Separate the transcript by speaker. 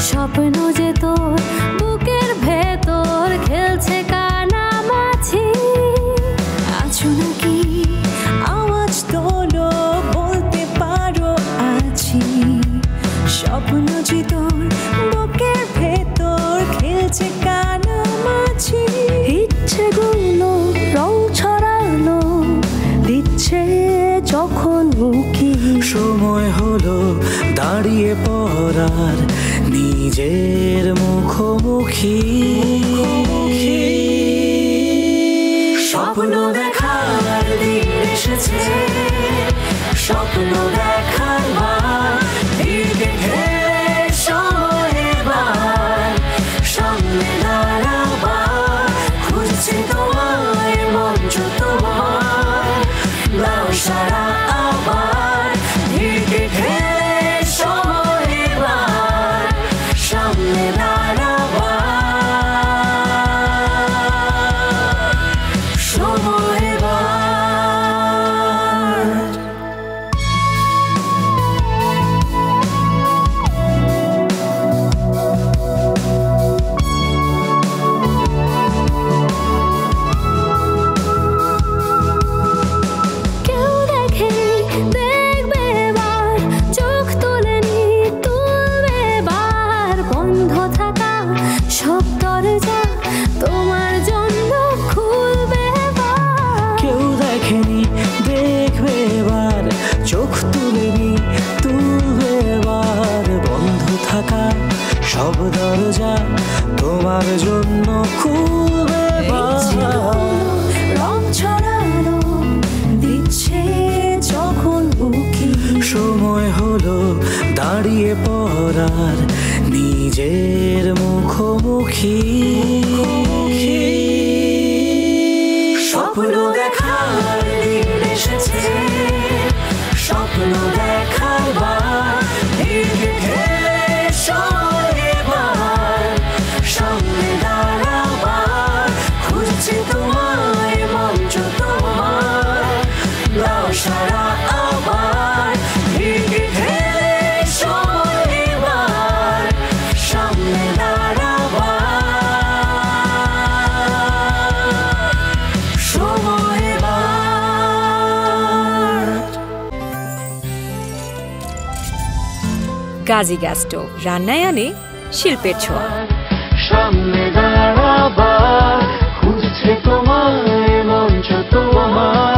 Speaker 1: স্বপ্ন যে তোর বুকের ভেতর খেলছে কানামাছি। আছো নাকি আওয়াজ তোলো বলতে পারো আছি। স্বপ্ন যে তোর বুকের ভেতর খেলছে কানামাছি। ইচ্ছেগুলো রং ছড়ালো দিচ্ছে যখন মুখি।
Speaker 2: সময় হলো দাঁড়িয়ে পড়ার নিজের মুখোমুখি। স্বপ্ন দেখার দিন এসেছে, স্বপ্ন দেখার বার সময় এবার সামনে দাঁড়াবার। খুঁজছে তোমায় মঞ্চ তোমার দাও সারা আবার। সময় এবার সামনে দাঁড়াবার সময় এবার।
Speaker 1: কেউ দেখে দেখবে এবার, চোখ তুলেনি তুলবে এবার। বন্ধ থাকা সব দরজা তোমার জন্য খুলবে এবার।
Speaker 2: কেউ দেখেনি দেখবে এবার, চোখ তুলেনি তুলবে এবার। বন্ধ থাকা সব দরজা তোমার জন্য খুলবে এবার।
Speaker 1: রং ছড়ানো দিচ্ছে যখন বুকি।
Speaker 2: সময় হলো দাঁড়িয়ে পড়ার নিজের মুখোমুখি। স্বপ্ন দেখার দিন এসেছে, স্বপ্ন দেখার বার সময় এবার সামনে দাঁড়াবার। খুঁজছে তোমায় মঞ্চ তোমার দাও সারা আবার। সময় এবার সামনে দাঁড়াবার সময় এবার।
Speaker 3: গাজী গ্যাস স্টোভ রান্নায় আনে শিল্পের ছোঁয়া।
Speaker 2: সামনে দাঁড়াবার খুঁজছে তোমায় মঞ্চ তোমার